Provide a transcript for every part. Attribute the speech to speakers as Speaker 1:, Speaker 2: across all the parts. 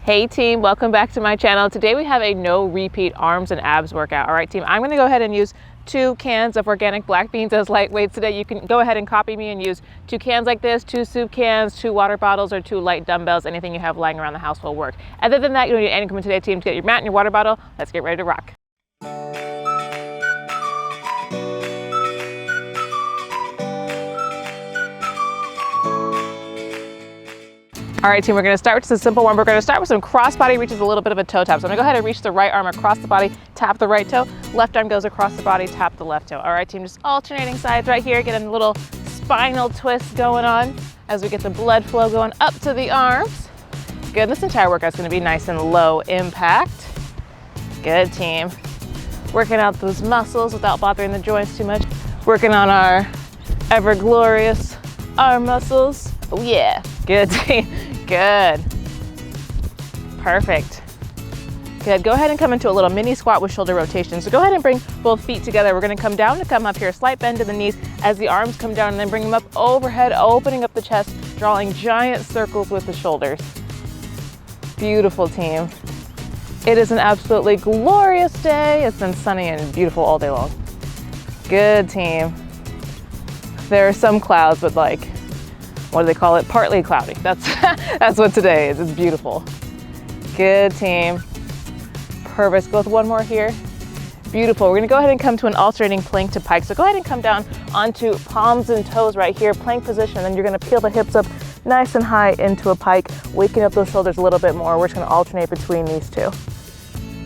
Speaker 1: Hey team, welcome back to my channel. Today we have a no repeat arms and abs workout. All right team, I'm gonna go ahead and use 2 cans of organic black beans as light weights today. You can go ahead and copy me and use 2 cans like this, 2 soup cans, 2 water bottles, or 2 light dumbbells. Anything you have lying around the house will work. Other than that, you don't need any equipment today team to get your mat and your water bottle. Let's get ready to rock. All right team, we're gonna start with just a simple one. We're gonna start with some cross body reaches, a little bit of a toe tap. So I'm gonna go ahead and reach the right arm across the body, tap the right toe, left arm goes across the body, tap the left toe. All right team, just alternating sides right here, getting a little spinal twist going on as we get the blood flow going up to the arms. Good, this entire workout's gonna be nice and low impact. Good team. Working out those muscles without bothering the joints too much. Working on our ever glorious arm muscles. Oh yeah, good team. Good. Perfect. Good. Go ahead and come into a little mini squat with shoulder rotation. So go ahead and bring both feet together. We're going to come down to come up here, slight bend to the knees as the arms come down, and then bring them up overhead, opening up the chest, drawing giant circles with the shoulders. Beautiful team. It is an absolutely glorious day. It's been sunny and beautiful all day long. Good team. There are some clouds, but like, what do they call it? Partly cloudy. That's what today is. It's beautiful. Good team. Perfect. Go with one more here. Beautiful. We're gonna go ahead and come to an alternating plank to pike. So go ahead and come down onto palms and toes right here, plank position, and then you're gonna peel the hips up nice and high into a pike, waking up those shoulders a little bit more. We're just gonna alternate between these two.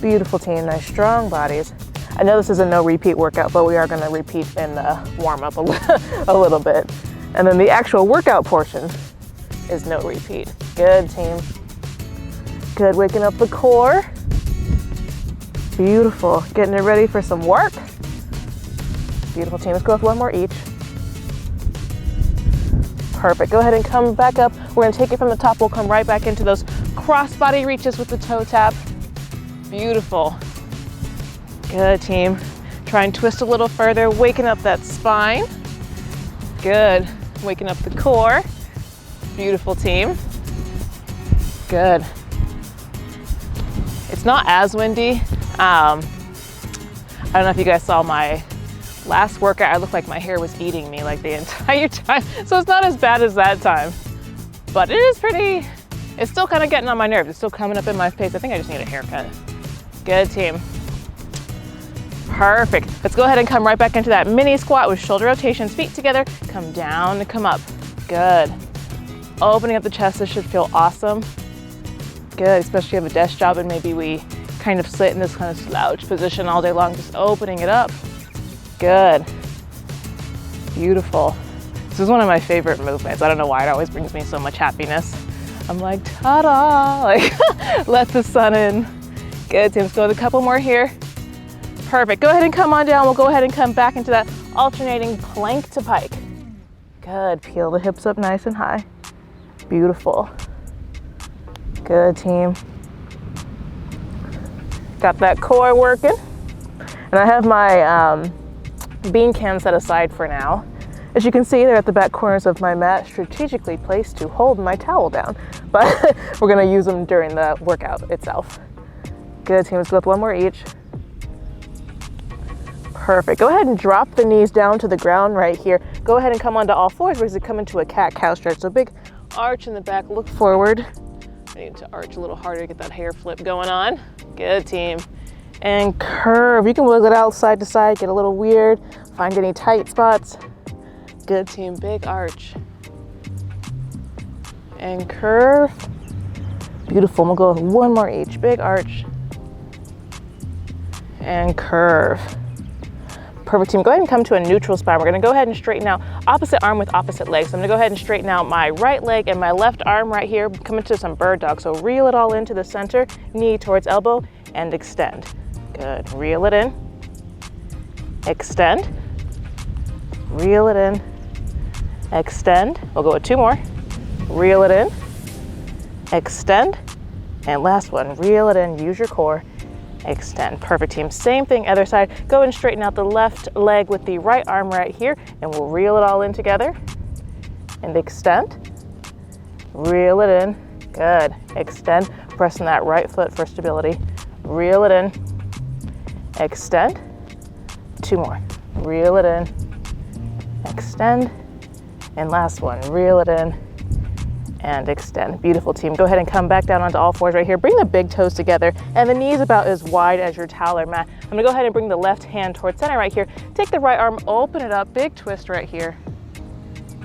Speaker 1: Beautiful team, nice strong bodies. I know this is a no repeat workout, but we are gonna repeat in the warm up a little bit. And then the actual workout portion is no repeat. Good team. Good, waking up the core. Beautiful, getting it ready for some work. Beautiful team, let's go with one more each. Perfect, go ahead and come back up. We're gonna take it from the top. We'll come right back into those cross body reaches with the toe tap. Beautiful. Good team. Try and twist a little further, waking up that spine. Good. Waking up the core. Beautiful team. Good. It's not as windy. I don't know if you guys saw my last workout. I looked like my hair was eating me like the entire time. So it's not as bad as that time. But it is pretty, it's still kind of getting on my nerves. It's still coming up in my face. I think I just need a haircut. Good team. Perfect. Let's go ahead and come right back into that mini squat with shoulder rotations, feet together, come down and come up. Good. Opening up the chest, this should feel awesome. Good, especially if you have a desk job and maybe we kind of sit in this kind of slouch position all day long, just opening it up. Good. Beautiful. This is one of my favorite movements. I don't know why, it always brings me so much happiness. I'm like, ta-da, like, let the sun in. Good, team, let's go with a couple more here. Perfect, go ahead and come on down. We'll go ahead and come back into that alternating plank to pike. Good, peel the hips up nice and high. Beautiful. Good team. Got that core working. And I have my bean cans set aside for now. As you can see, they're at the back corners of my mat, strategically placed to hold my towel down. But we're gonna use them during the workout itself. Good team, let's go with one more each. Perfect. Go ahead and drop the knees down to the ground right here. Go ahead and come onto all fours. We're going to come into a cat-cow stretch. So big arch in the back, look forward. I need to arch a little harder to get that hair flip going on. Good team. And curve. You can wiggle it out side to side, get a little weird, find any tight spots. Good team, big arch. And curve. Beautiful. We'll go with one more each. Big arch. And curve. Perfect team, go ahead and come to a neutral spine. We're gonna go ahead and straighten out opposite arm with opposite leg. So I'm gonna go ahead and straighten out my right leg and my left arm right here, come into some bird dog. So reel it all into the center, knee towards elbow, and extend. Good, reel it in, extend, reel it in, extend. We'll go with 2 more. Reel it in, extend, and last one, reel it in, use your core, extend. Perfect team, same thing other side. Go and straighten out the left leg with the right arm right here, and we'll reel it all in together and extend, reel it in, good, extend. pressing that right foot for stability. Reel it in, extend, 2 more. Reel it in, extend, and last one, reel it in and extend. Beautiful, team. Go ahead and come back down onto all fours right here. Bring the big toes together and the knees about as wide as your towel or mat. I'm gonna go ahead and bring the left hand towards center right here. Take the right arm, open it up, big twist right here.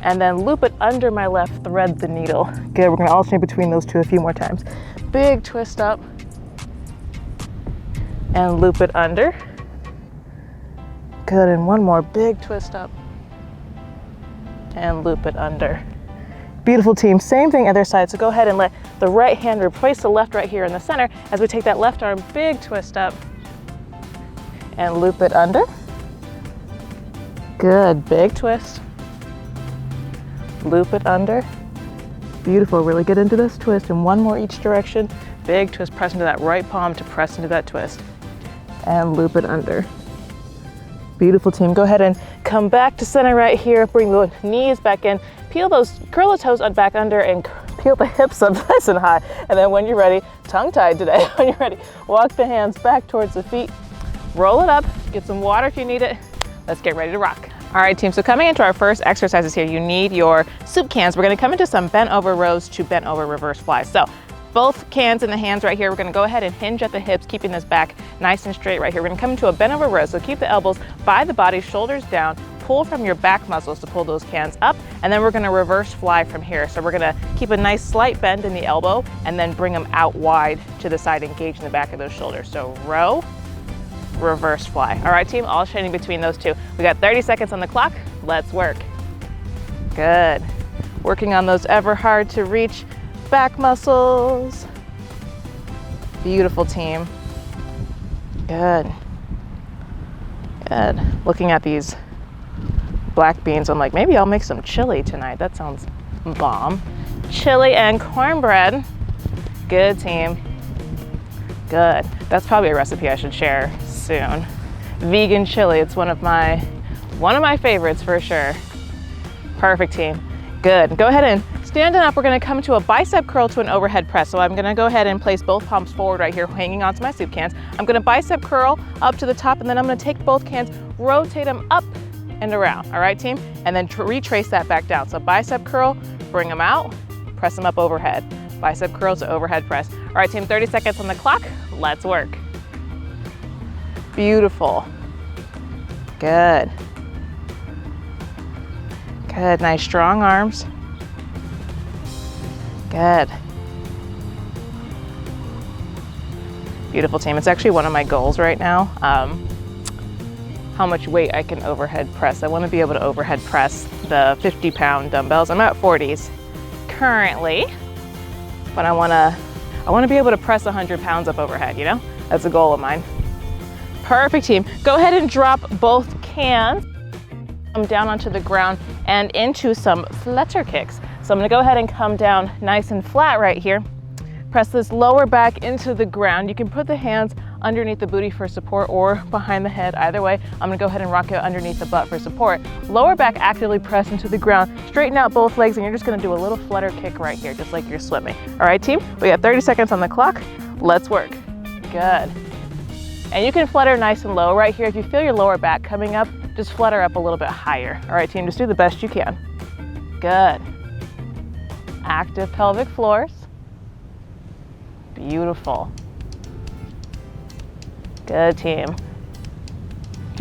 Speaker 1: And then loop it under my left, thread the needle. Good, we're gonna alternate between those two a few more times. Big twist up and loop it under. Good, and one more, big twist up and loop it under. Beautiful, team. Same thing other side. So go ahead and let the right hand replace the left right here in the center as we take that left arm, big twist up and loop it under. Good, big twist. Loop it under. Beautiful, really get into this twist, and one more each direction. Big twist, press into that right palm to press into that twist and loop it under. Beautiful, team. Go ahead and come back to center right here. Bring the knees back in. Curl the toes back under and peel the hips up nice and high. And then when you're ready, tongue-tied today, when you're ready, walk the hands back towards the feet. Roll it up, get some water if you need it. Let's get ready to rock. All right, team, so coming into our first exercises here, you need your soup cans. We're gonna come into some bent over rows to bent over reverse flies. So both cans in the hands right here, we're gonna go ahead and hinge at the hips, keeping this back nice and straight right here. We're gonna come into a bent over row, so keep the elbows by the body, shoulders down, pull from your back muscles to pull those cans up, and then we're gonna reverse fly from here. So we're gonna keep a nice slight bend in the elbow and then bring them out wide to the side, engaging the back of those shoulders. So row, reverse fly. All right, team, alternating between those two. We got 30 seconds on the clock. Let's work. Good. Working on those ever hard to reach back muscles. Beautiful, team. Good. Good. Looking at these black beans, I'm like, maybe I'll make some chili tonight. That sounds bomb. Chili and cornbread. Good, team. Good. That's probably a recipe I should share soon. Vegan chili, it's one of my favorites for sure. Perfect, team. Good. Go ahead and standing up, we're gonna come to a bicep curl to an overhead press. So I'm gonna go ahead and place both palms forward right here, hanging onto my soup cans. I'm gonna bicep curl up to the top, and then I'm gonna take both cans, rotate them up and around. All right, team? And then retrace that back down. So bicep curl, bring them out, press them up overhead. Bicep curl to overhead press. All right, team, 30 seconds on the clock. Let's work. Beautiful. Good. Good, nice strong arms. Good. Beautiful, team. It's actually one of my goals right now. How much weight I can overhead press. I want to be able to overhead press the 50-pound dumbbells. I'm at 40s currently, but I want to be able to press 100 pounds up overhead, you know? That's a goal of mine. Perfect, team. Go ahead and drop both cans down onto the ground and into some flutter kicks. So I'm gonna go ahead and come down nice and flat right here. Press this lower back into the ground. You can put the hands underneath the booty for support or behind the head, either way. I'm gonna go ahead and rock it underneath the butt for support. Lower back actively press into the ground. Straighten out both legs, and you're just gonna do a little flutter kick right here, just like you're swimming. All right, team, we got 30 seconds on the clock. Let's work. Good. And you can flutter nice and low right here. If you feel your lower back coming up, just flutter up a little bit higher. All right, team, just do the best you can. Good. Active pelvic floors. Beautiful. Good, team. Do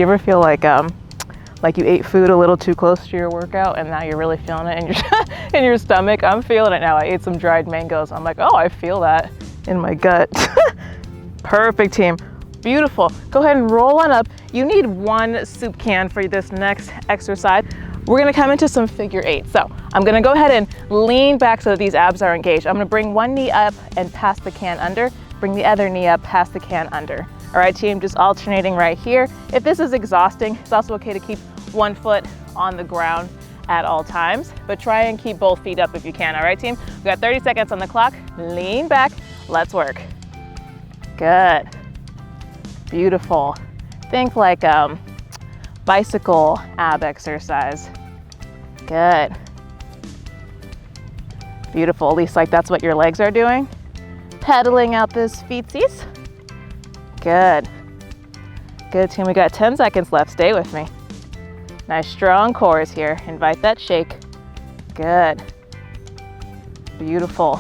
Speaker 1: you ever feel like you ate food a little too close to your workout and now you're really feeling it in your, in your stomach? I'm feeling it now. I ate some dried mangoes. I'm like, oh, I feel that in my gut. Perfect, team. Beautiful. Go ahead and roll on up. You need one soup can for this next exercise. We're gonna come into some figure eight. So I'm gonna go ahead and lean back so that these abs are engaged. I'm gonna bring one knee up and pass the can under, bring the other knee up, pass the can under. All right, team, just alternating right here. If this is exhausting, it's also okay to keep one foot on the ground at all times, but try and keep both feet up if you can. All right, team? We got 30 seconds on the clock. Lean back, let's work. Good. Beautiful. Think like bicycle ab exercise. Good. Beautiful, at least like that's what your legs are doing. pedaling out those feetsies. Good. Good team, we got 10 seconds left, stay with me. Nice strong cores here, invite that shake. Good. Beautiful.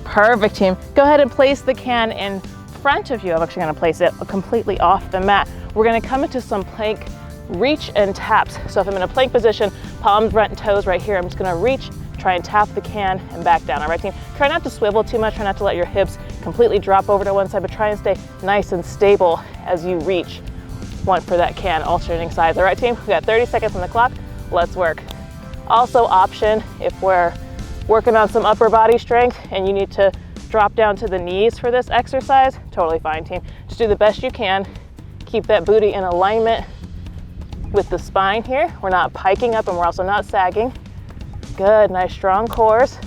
Speaker 1: Perfect team. Go ahead and place the can in front of you. I'm actually gonna place it completely off the mat. We're gonna come into some plank reach and taps. So if I'm in a plank position, palms, front toes right here, I'm just gonna reach, try and tap the can and back down. All right team, try not to swivel too much, try not to let your hips completely drop over to one side, but try and stay nice and stable as you reach. One for that can, alternating sides. All right team, we got 30 seconds on the clock, let's work. Also option, if we're working on some upper body strength and you need to drop down to the knees for this exercise, totally fine team. Just do the best you can. Keep that booty in alignment with the spine here. We're not piking up and we're also not sagging. Good, nice strong cores.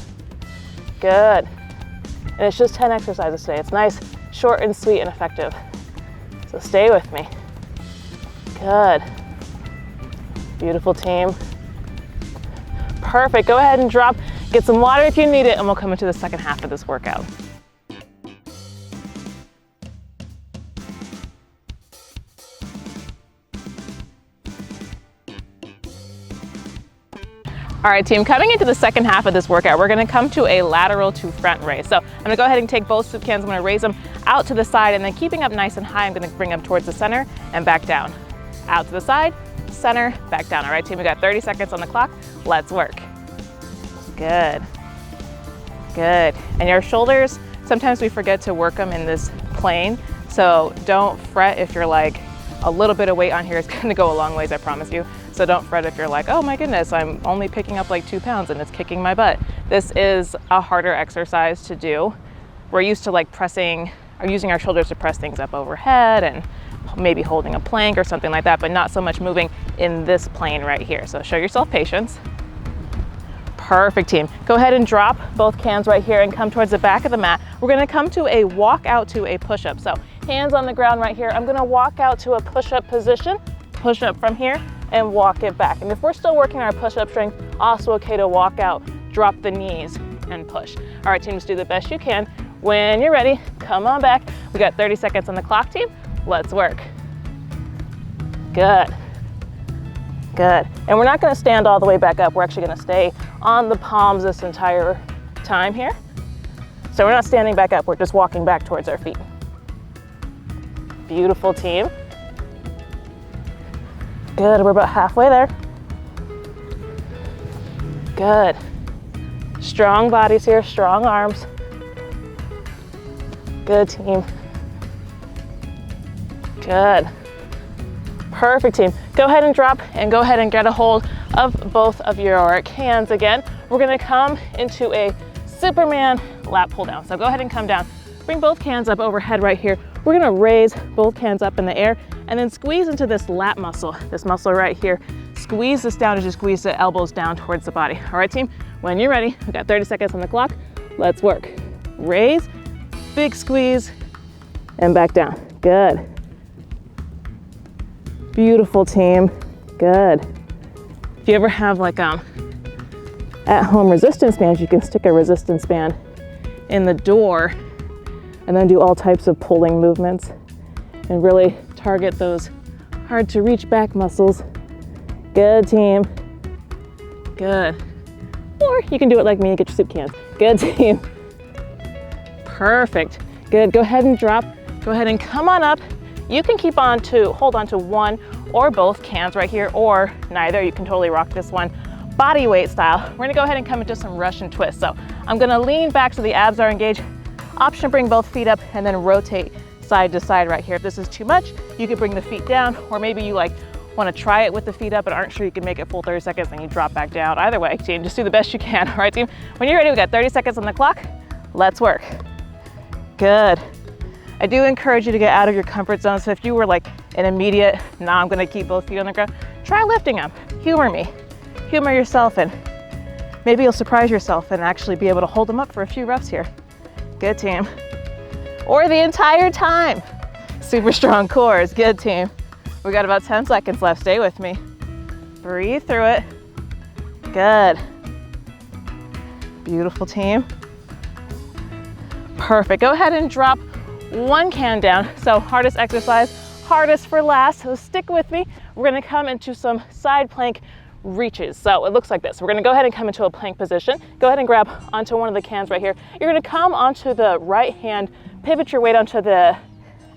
Speaker 1: Good. And it's just 10 exercises today. It's nice, short and sweet and effective. So stay with me. Good. Beautiful team. Perfect, go ahead and drop. Get some water if you need it and we'll come into the second half of this workout. All right team, coming into the second half of this workout, we're gonna come to a lateral to front raise. So I'm gonna go ahead and take both soup cans, I'm gonna raise them out to the side and then keeping up nice and high, I'm gonna bring them towards the center and back down. Out to the side, center, back down. All right team, we got 30 seconds on the clock, let's work. Good, good. And your shoulders, sometimes we forget to work them in this plane, so don't fret if you're like, a little bit of weight on here is gonna go a long ways, I promise you. So don't fret if you're like, oh my goodness, I'm only picking up like 2 pounds and it's kicking my butt. This is a harder exercise to do. We're used to like pressing, or using our shoulders to press things up overhead and maybe holding a plank or something like that, but not so much moving in this plane right here. So show yourself patience. Perfect team. Go ahead and drop both cans right here and come towards the back of the mat. We're gonna come to a walk out to a push-up. So hands on the ground right here. I'm gonna walk out to a push-up position, push up from here and walk it back. And if we're still working our push-up strength, also okay to walk out, drop the knees and push. All right team, just do the best you can. When you're ready, come on back. We got 30 seconds on the clock team. Let's work. Good. Good. And we're not gonna stand all the way back up. We're actually gonna stay on the palms this entire time here. So we're not standing back up, we're just walking back towards our feet. Beautiful team. Good, we're about halfway there. Good. Strong bodies here, strong arms. Good team. Good. Perfect team. Go ahead and drop and go ahead and get a hold of both of your cans again. We're gonna come into a Superman lat pull down. So go ahead and come down. Bring both cans up overhead right here. We're gonna raise both cans up in the air and then squeeze into this lat muscle, this muscle right here. Squeeze this down as you squeeze the elbows down towards the body. All right team, when you're ready, we've got 30 seconds on the clock. Let's work. Raise, big squeeze, and back down. Good. Beautiful team, good. If you ever have like at-home resistance bands, you can stick a resistance band in the door and then do all types of pulling movements and really target those hard to reach back muscles. Good team, good. Or you can do it like me, get your soup cans. Good team, perfect, good. Go ahead and drop, go ahead and come on up. You can hold on to one or both cans right here, or neither. You can totally rock this one body weight style. We're gonna go ahead and come into some Russian twist. So I'm gonna lean back so the abs are engaged. Option to bring both feet up and then rotate side to side right here. If this is too much, you can bring the feet down, or maybe you wanna try it with the feet up but aren't sure you can make it full 30 seconds and you drop back down. Either way, team, just do the best you can, all right team? When you're ready, we got 30 seconds on the clock. Let's work. Good. I do encourage you to get out of your comfort zone. So if you were like an immediate, nah, I'm gonna keep both feet on the ground, try lifting them. Humor me, humor yourself, and maybe you'll surprise yourself and actually be able to hold them up for a few reps here. Good team. Or the entire time. Super strong cores, good team. We got about 10 seconds left, stay with me. Breathe through it. Good. Beautiful team. Perfect. Go ahead and drop one can down. So hardest exercise, hardest for last. So stick with me. We're gonna come into some side plank reaches. So it looks like this. We're gonna go ahead and come into a plank position. Go ahead and grab onto one of the cans right here. You're gonna come onto the right hand, pivot your weight onto the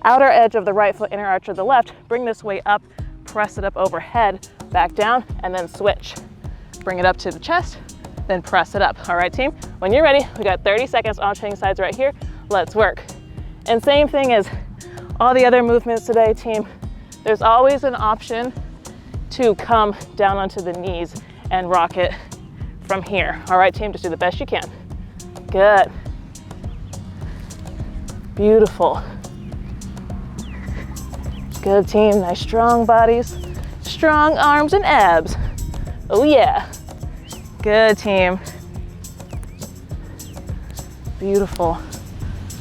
Speaker 1: outer edge of the right foot, inner arch of the left. Bring this weight up, press it up overhead, back down, and then switch. Bring it up to the chest, then press it up. All right, team, when you're ready, we got 30 seconds alternating sides right here. Let's work. And same thing as all the other movements today, team. There's always an option to come down onto the knees and rock it from here. All right, team, just do the best you can. Good. Beautiful. Good, team. Nice strong bodies, strong arms and abs. Oh yeah. Good, team. Beautiful.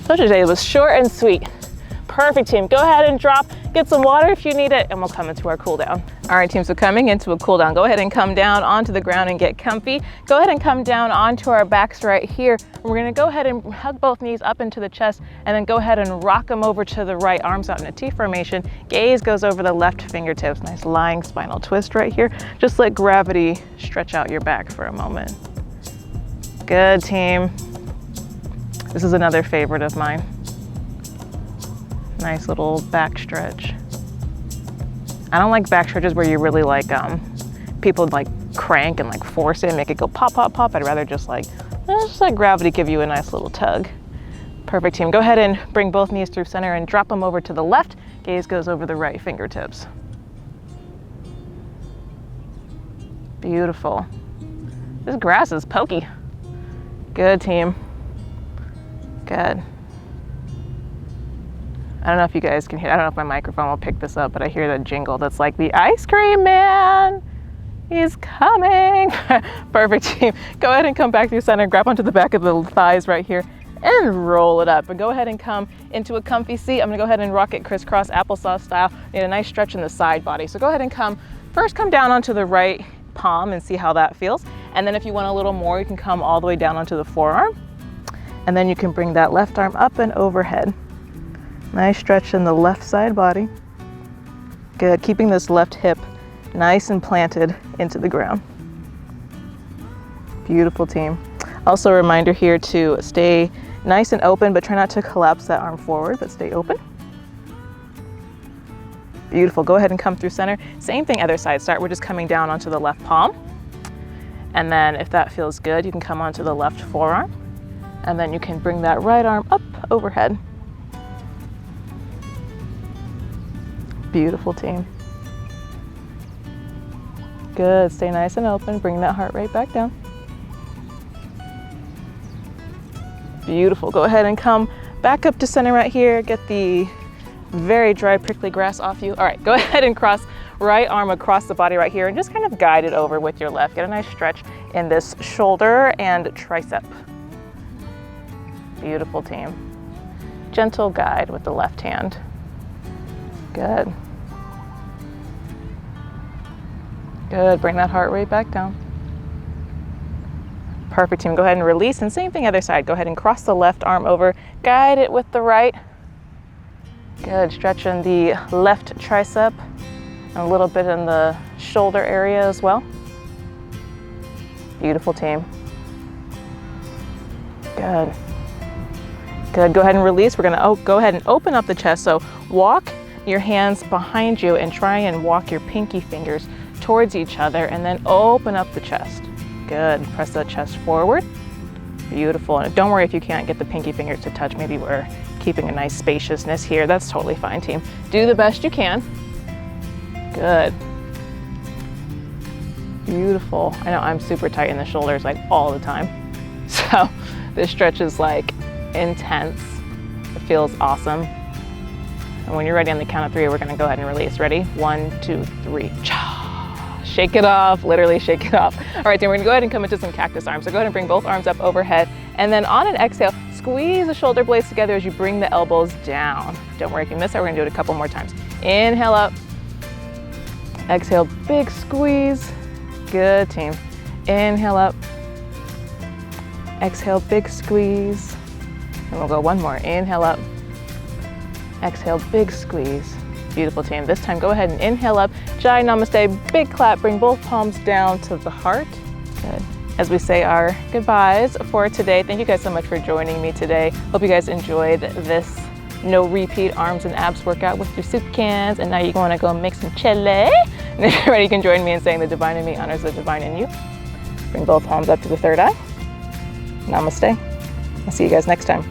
Speaker 1: So today was short and sweet. Perfect, team. Go ahead and drop, get some water if you need it, and we'll come into our cool down. All right, team, so coming into a cool down, go ahead and come down onto the ground and get comfy. Go ahead and come down onto our backs right here. We're gonna go ahead and hug both knees up into the chest and then go ahead and rock them over to the right, arms out in a T formation. Gaze goes over the left fingertips. Nice lying spinal twist right here. Just let gravity stretch out your back for a moment. Good, team. This is another favorite of mine. Nice little back stretch. I don't like back stretches where you really like, people like crank and like force it, make it go pop, pop, pop. I'd rather just let gravity give you a nice little tug. Perfect, team. Go ahead and bring both knees through center and drop them over to the left. Gaze goes over the right fingertips. Beautiful. This grass is pokey. Good, team. Good. I don't know if you guys can hear, I don't know if my microphone will pick this up, but I hear that jingle that's like, the ice cream man is coming. Perfect, team. Go ahead and come back through center, grab onto the back of the thighs right here and roll it up. And go ahead and come into a comfy seat. I'm gonna go ahead and rock it crisscross applesauce style. Need a nice stretch in the side body. So go ahead and come down onto the right palm and see how that feels. And then if you want a little more, you can come all the way down onto the forearm. And then you can bring that left arm up and overhead. Nice stretch in the left side body. Good, keeping this left hip nice and planted into the ground. Beautiful, team. Also a reminder here to stay nice and open, but try not to collapse that arm forward, but stay open. Beautiful, go ahead and come through center. Same thing, other side. We're just coming down onto the left palm. And then if that feels good, you can come onto the left forearm. And then you can bring that right arm up overhead. Beautiful, team. Good, stay nice and open. Bring that heart rate back down. Beautiful, go ahead and come back up to center right here. Get the very dry, prickly grass off you. All right, go ahead and cross right arm across the body right here and just kind of guide it over with your left. Get a nice stretch in this shoulder and tricep. Beautiful, team. Gentle guide with the left hand. Good. Good, bring that heart rate back down. Perfect, team. Go ahead and release, and same thing other side. Go ahead and cross the left arm over, guide it with the right. Good, stretching the left tricep and a little bit in the shoulder area as well. Beautiful, team. Good. Good, go ahead and release. We're gonna go ahead and open up the chest. So walk your hands behind you and try and walk your pinky fingers towards each other and then open up the chest. Good, press the chest forward. Beautiful, and don't worry if you can't get the pinky fingers to touch. Maybe we're keeping a nice spaciousness here. That's totally fine, team. Do the best you can. Good. Beautiful. I know I'm super tight in the shoulders like all the time. So this stretch is like intense. It feels awesome. And when you're ready on the count of 3, we're gonna go ahead and release. Ready? 1, 2, 3. Shake it off, literally shake it off. All right, then we're gonna go ahead and come into some cactus arms. So go ahead and bring both arms up overhead. And then on an exhale, squeeze the shoulder blades together as you bring the elbows down. Don't worry if you miss it, we're gonna do it a couple more times. Inhale up. Exhale, big squeeze. Good, team. Inhale up. Exhale, big squeeze. And we'll go one more. Inhale up. Exhale, big squeeze. Beautiful, team. This time, go ahead and inhale up. Jai Namaste, big clap. Bring both palms down to the heart. Good. As we say our goodbyes for today, thank you guys so much for joining me today. Hope you guys enjoyed this no repeat arms and abs workout with your soup cans. And now you're going to go make some chile. And if you're ready, you can join me in saying the divine in me honors the divine in you. Bring both palms up to the third eye. Namaste. I'll see you guys next time.